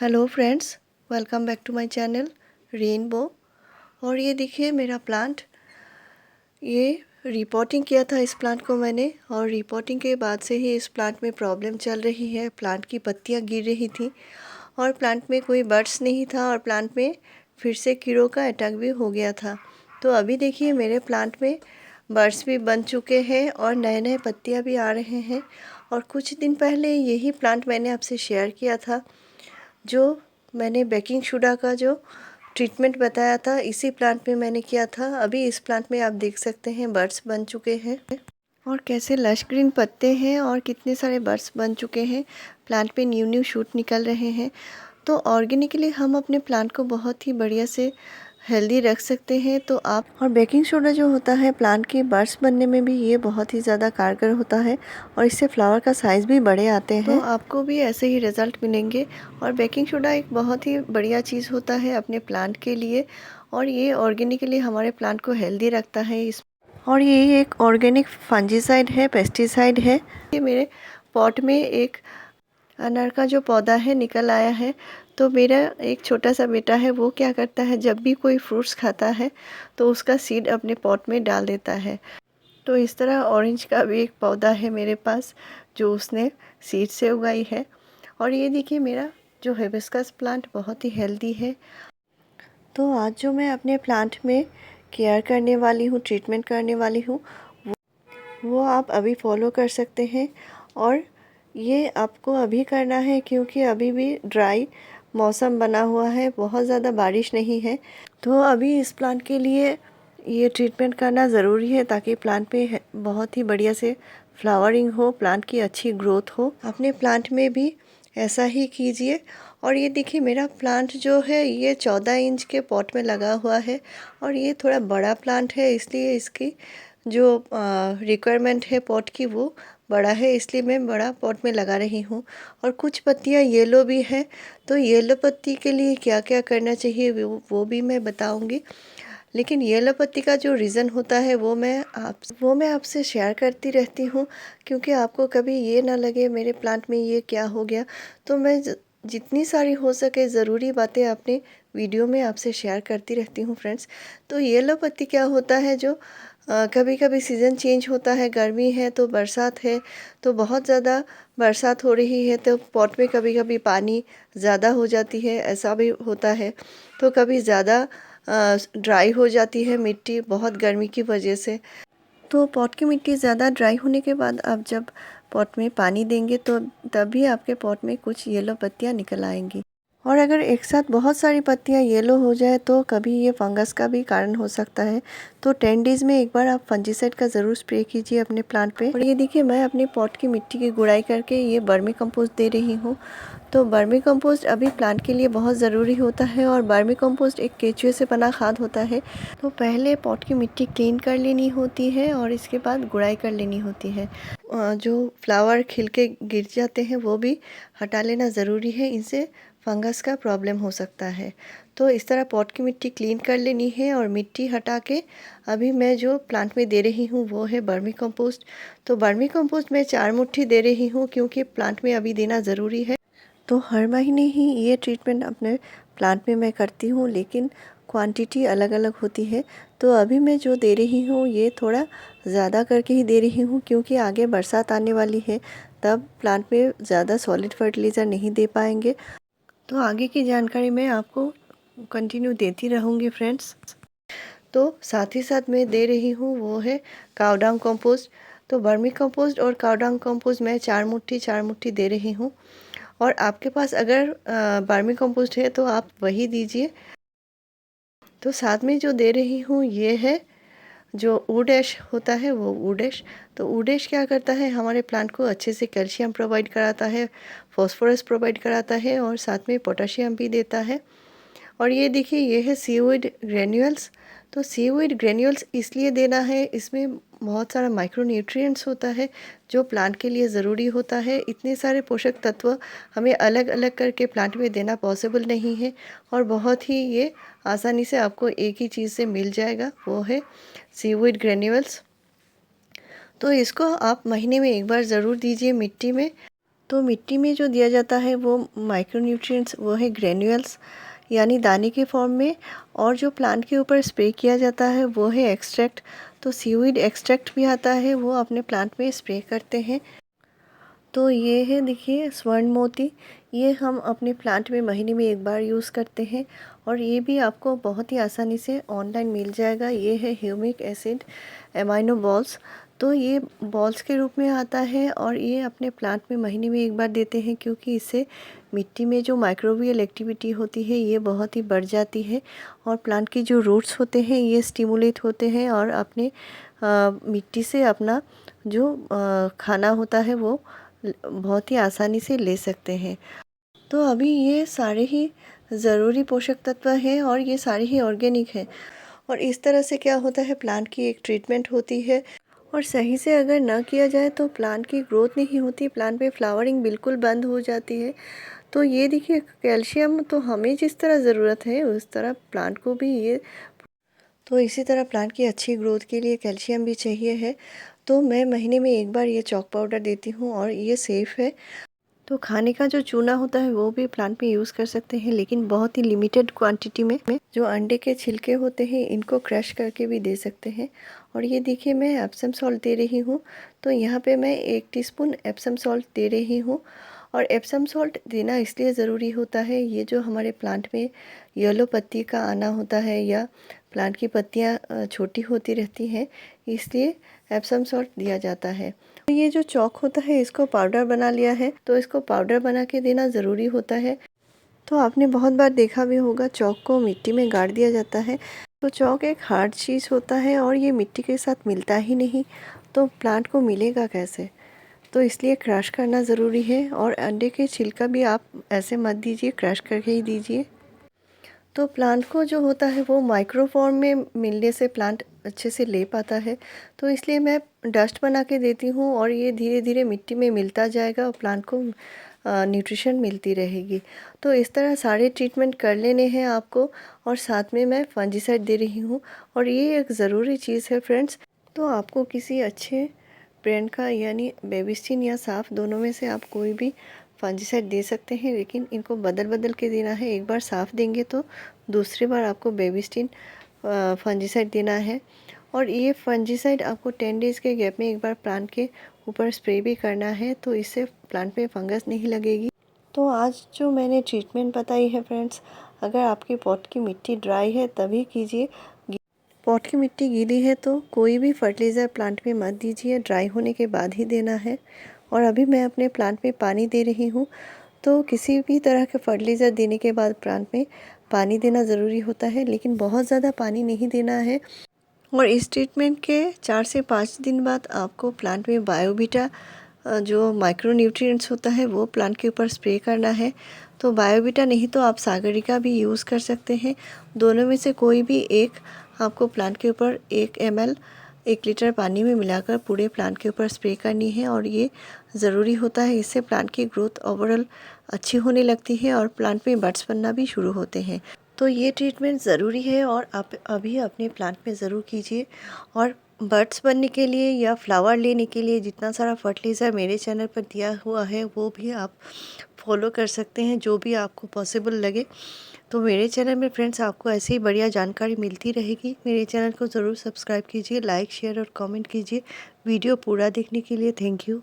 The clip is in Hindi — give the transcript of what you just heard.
Hello friends, welcome back to my channel rainbow. और ये देखिए मेरा प्लांट, ये रिपोर्टिंग किया था इस प्लांट को मैंने, और रिपोर्टिंग के बाद से ही इस प्लांट में प्रॉब्लम चल रही है। प्लांट की पत्तियां गिर रही थी और प्लांट में कोई बर्ड्स नहीं था और प्लांट में फिर से कीड़ों का अटैक भी हो गया था। तो अभी देखिए मेरे प्लांट में बर्ड्स भी बन चुके हैं और नए नए पत्तियाँ भी आ रहे हैं। और कुछ दिन पहले यही प्लांट मैंने आपसे शेयर किया था, जो मैंने बेकिंग सोडा का जो ट्रीटमेंट बताया था, इसी प्लांट में मैंने किया था। अभी इस प्लांट में आप देख सकते हैं बर्ड्स बन चुके हैं और कैसे लश ग्रीन पत्ते हैं और कितने सारे बर्ड्स बन चुके हैं। प्लांट पे न्यू न्यू शूट निकल रहे हैं। तो ऑर्गेनिकली हम अपने प्लांट को बहुत ही बढ़िया से हेल्दी रख सकते हैं। तो आप, और बेकिंग सोडा जो होता है प्लांट के बर्ड्स बनने में भी ये बहुत ही ज़्यादा कारगर होता है और इससे फ्लावर का साइज़ भी बड़े आते हैं। तो आपको भी ऐसे ही रिज़ल्ट मिलेंगे। और बेकिंग सोडा एक बहुत ही बढ़िया चीज़ होता है अपने प्लांट के लिए, और ये ऑर्गेनिकली हमारे प्लांट को हेल्दी रखता है। और ये एक ऑर्गेनिक फंजीसाइड है, पेस्टिसाइड है। ये मेरे पॉट में एक अनार का जो पौधा है निकल आया है। तो मेरा एक छोटा सा बेटा है, वो क्या करता है, जब भी कोई फ्रूट्स खाता है तो उसका सीड अपने पॉट में डाल देता है। तो इस तरह ऑरेंज का भी एक पौधा है मेरे पास, जो उसने सीड से उगाई है। और ये देखिए मेरा जो हिबिस्कस प्लांट बहुत ही हेल्दी है। तो आज जो मैं अपने प्लांट में केयर करने वाली हूँ, ट्रीटमेंट करने वाली हूँ, वो आप अभी फॉलो कर सकते हैं। और ये आपको अभी करना है क्योंकि अभी भी ड्राई मौसम बना हुआ है, बहुत ज़्यादा बारिश नहीं है। तो अभी इस प्लांट के लिए ये ट्रीटमेंट करना ज़रूरी है ताकि प्लांट पे बहुत ही बढ़िया से फ्लावरिंग हो, प्लांट की अच्छी ग्रोथ हो। अपने प्लांट में भी ऐसा ही कीजिए। और ये देखिए मेरा प्लांट जो है ये 14 इंच के पॉट में लगा हुआ है और ये थोड़ा बड़ा प्लांट है, इसलिए इसकी जो रिक्वायरमेंट है पॉट की वो बड़ा है, इसलिए मैं बड़ा पॉट में लगा रही हूँ। और कुछ पत्तियाँ येलो भी है, तो येलो पत्ती के लिए क्या क्या करना चाहिए वो भी मैं बताऊँगी। लेकिन येलो पत्ती का जो रीज़न होता है वो मैं आपसे शेयर करती रहती हूँ, क्योंकि आपको कभी ये ना लगे मेरे प्लांट में ये क्या हो गया। तो मैं जितनी सारी हो सके ज़रूरी बातें अपने वीडियो में आपसे शेयर करती रहती हूँ फ्रेंड्स। तो येलो पत्ती क्या होता है, जो कभी कभी सीज़न चेंज होता है, गर्मी है तो बरसात है, तो बहुत ज़्यादा बरसात हो रही है तो पॉट में कभी कभी पानी ज़्यादा हो जाती है, ऐसा भी होता है। तो कभी ज़्यादा ड्राई हो जाती है मिट्टी बहुत गर्मी की वजह से। तो पॉट की मिट्टी ज़्यादा ड्राई होने के बाद आप जब पॉट में पानी देंगे तो तभी आपके पॉट में कुछ येलो पत्तियाँ निकल आएंगी। और अगर एक साथ बहुत सारी पत्तियाँ येलो हो जाए तो कभी ये फंगस का भी कारण हो सकता है। तो 10 डेज़ में एक बार आप फंजीसाइड का ज़रूर स्प्रे कीजिए अपने प्लांट पे। और ये देखिए मैं अपने पॉट की मिट्टी की गुड़ाई करके ये वर्मी कंपोस्ट दे रही हूँ। तो वर्मी कंपोस्ट अभी प्लांट के लिए बहुत ज़रूरी होता है और वर्मी कंपोस्ट एक केचुए से बना खाद होता है। तो पहले पॉट की मिट्टी क्लीन कर लेनी होती है और इसके बाद गुड़ाई कर लेनी होती है। जो फ्लावर खिल के गिर जाते हैं वो भी हटा लेना ज़रूरी है, इनसे फंगस का प्रॉब्लम हो सकता है। तो इस तरह पॉट की मिट्टी क्लीन कर लेनी है और मिट्टी हटा के अभी मैं जो प्लांट में दे रही हूँ वो है वर्मी कंपोस्ट। तो वर्मी कंपोस्ट मैं 4 मुट्ठी दे रही हूँ क्योंकि प्लांट में अभी देना ज़रूरी है। तो हर महीने ही ये ट्रीटमेंट अपने प्लांट में मैं करती हूँ, लेकिन क्वांटिटी अलग अलग होती है। तो अभी मैं जो दे रही हूँ ये थोड़ा ज़्यादा करके ही दे रही हूँ, क्योंकि आगे बरसात आने वाली है, तब प्लांट में ज़्यादा सॉलिड फर्टिलाइज़र नहीं दे पाएंगे। तो आगे की जानकारी मैं आपको कंटिन्यू देती रहूँगी फ्रेंड्स। तो साथ ही साथ मैं दे रही हूँ वो है कावडांग कंपोस्ट। तो वर्मी कंपोस्ट और कावडांग कंपोस्ट मैं 4 मुट्ठी दे रही हूँ। और आपके पास अगर वर्मी कंपोस्ट है तो आप वही दीजिए। तो साथ में जो दे रही हूँ ये है जो वुड-ऐश होता है, वो वुड-ऐश। तो वुड-ऐश क्या करता है, हमारे प्लांट को अच्छे से कैल्शियम प्रोवाइड कराता है, फॉस्फोरस प्रोवाइड कराता है और साथ में पोटेशियम भी देता है। और ये देखिए ये है सीवीड ग्रेन्यूल्स। तो सीवीड ग्रेन्यूल्स इसलिए देना है, इसमें बहुत सारा माइक्रो न्यूट्रिएंट्स होता है जो प्लांट के लिए ज़रूरी होता है। इतने सारे पोषक तत्व हमें अलग अलग करके प्लांट में देना पॉसिबल नहीं है, और बहुत ही ये आसानी से आपको एक ही चीज़ से मिल जाएगा, वो है सीवीड ग्रेन्यूल्स। तो इसको आप महीने में एक बार ज़रूर दीजिए मिट्टी में। तो मिट्टी में जो दिया जाता है वो माइक्रोन्यूट्रिएंट्स वो है ग्रेन्यूल्स यानी दाने के फॉर्म में, और जो प्लांट के ऊपर स्प्रे किया जाता है वो है एक्सट्रैक्ट। तो सीवीड एक्सट्रैक्ट भी आता है, वो अपने प्लांट में स्प्रे करते हैं। तो ये है देखिए स्वर्ण मोती, ये हम अपने प्लांट में महीने में एक बार यूज़ करते हैं, और ये भी आपको बहुत ही आसानी से ऑनलाइन मिल जाएगा। ये है ह्यूमिक एसिड एमाइनो बॉल्स, तो ये बॉल्स के रूप में आता है, और ये अपने प्लांट में महीने में एक बार देते हैं, क्योंकि इससे मिट्टी में जो माइक्रोबियल एक्टिविटी होती है ये बहुत ही बढ़ जाती है, और प्लांट की जो रूट्स होते हैं ये स्टिमुलेट होते हैं, और अपने मिट्टी से अपना जो खाना होता है वो बहुत ही आसानी से ले सकते हैं। तो अभी ये सारे ही ज़रूरी पोषक तत्व हैं, और ये सारे ही ऑर्गेनिक हैं, और इस तरह से क्या होता है, प्लांट की एक ट्रीटमेंट होती है, और सही से अगर ना किया जाए तो प्लांट की ग्रोथ नहीं होती, प्लांट में फ्लावरिंग बिल्कुल बंद हो जाती है। तो ये देखिए कैल्शियम तो हमें जिस तरह ज़रूरत है उस तरह प्लांट को भी ये, तो इसी तरह प्लांट की अच्छी ग्रोथ के लिए कैल्शियम भी चाहिए है। तो मैं महीने में एक बार ये चॉक पाउडर देती हूँ, और ये सेफ़ है। तो खाने का जो चूना होता है वो भी प्लांट में यूज़ कर सकते हैं, लेकिन बहुत ही लिमिटेड क्वांटिटी में। जो अंडे के छिलके होते हैं इनको क्रश करके भी दे सकते हैं। और ये देखिए मैं एप्सम सॉल्ट दे रही हूँ, तो यहाँ पे मैं 1 टीस्पून एप्सम सॉल्ट दे रही हूँ। और एप्सम सॉल्ट देना इसलिए ज़रूरी होता है, ये जो हमारे प्लांट में येलो पत्ती का आना होता है, या प्लांट की पत्तियाँ छोटी होती रहती हैं, इसलिए एप्सम सॉल्ट दिया जाता है। तो ये जो चॉक होता है इसको पाउडर बना लिया है, तो इसको पाउडर बना के देना ज़रूरी होता है। तो आपने बहुत बार देखा भी होगा चॉक को मिट्टी में गाड़ दिया जाता है। तो चॉक एक हार्ड चीज़ होता है, और ये मिट्टी के साथ मिलता ही नहीं, तो प्लांट को मिलेगा कैसे। तो इसलिए क्रश करना ज़रूरी है, और अंडे के छिलका भी आप ऐसे मत दीजिए, क्रश करके ही दीजिए। तो प्लांट को जो होता है वो माइक्रो फॉर्म में मिलने से प्लांट अच्छे से ले पाता है, तो इसलिए मैं डस्ट बना के देती हूँ, और ये धीरे धीरे मिट्टी में मिलता जाएगा, और प्लांट को न्यूट्रिशन मिलती रहेगी। तो इस तरह सारे ट्रीटमेंट कर लेने हैं आपको, और साथ में मैं फंजीसाइड दे रही हूँ, और ये एक ज़रूरी चीज़ है फ्रेंड्स। तो आपको किसी अच्छे ब्रांड का यानी बेबिस्टिन या साफ़ दोनों में से आप कोई भी फंजीसाइड दे सकते हैं, लेकिन इनको बदल बदल के देना है। एक बार साफ़ देंगे तो दूसरी बार आपको बेबिस्टिन फंजीसाइड देना है, और ये फंजीसाइड आपको 10 डेज़ के गैप में एक बार प्लांट के ऊपर स्प्रे भी करना है, तो इससे प्लांट में फंगस नहीं लगेगी। तो आज जो मैंने ट्रीटमेंट बताई है फ्रेंड्स, अगर आपकी पॉट की मिट्टी ड्राई है तभी कीजिए। पॉट की मिट्टी गीली है तो कोई भी फर्टिलाइज़र प्लांट में मत दीजिए, ड्राई होने के बाद ही देना है। और अभी मैं अपने प्लांट में पानी दे रही हूँ, तो किसी भी तरह के फर्टिलाइज़र देने के बाद प्लांट में पानी देना ज़रूरी होता है, लेकिन बहुत ज़्यादा पानी नहीं देना है। और इस ट्रीटमेंट के 4 से 5 दिन बाद आपको प्लांट में बायोवीटा जो माइक्रो न्यूट्रिएंट्स होता है वो प्लांट के ऊपर स्प्रे करना है। तो बायोवीटा नहीं तो आप सागरिका भी यूज़ कर सकते हैं, दोनों में से कोई भी एक आपको प्लांट के ऊपर 1 ml 1 लीटर पानी में मिलाकर पूरे प्लांट के ऊपर स्प्रे करनी है, और ये ज़रूरी होता है। इससे प्लांट की ग्रोथ ओवरऑल अच्छी होने लगती है, और प्लांट में बड्स बनना भी शुरू होते हैं। तो ये ट्रीटमेंट ज़रूरी है, और आप अभी अपने प्लांट में ज़रूर कीजिए। और बड्स बनने के लिए या फ्लावर लेने के लिए जितना सारा फर्टिलाइज़र मेरे चैनल पर दिया हुआ है वो भी आप फॉलो कर सकते हैं, जो भी आपको पॉसिबल लगे। तो मेरे चैनल में फ्रेंड्स आपको ऐसे ही बढ़िया जानकारी मिलती रहेगी। मेरे चैनल को ज़रूर सब्सक्राइब कीजिए, लाइक शेयर और कमेंट कीजिए। वीडियो पूरा देखने के लिए थैंक यू।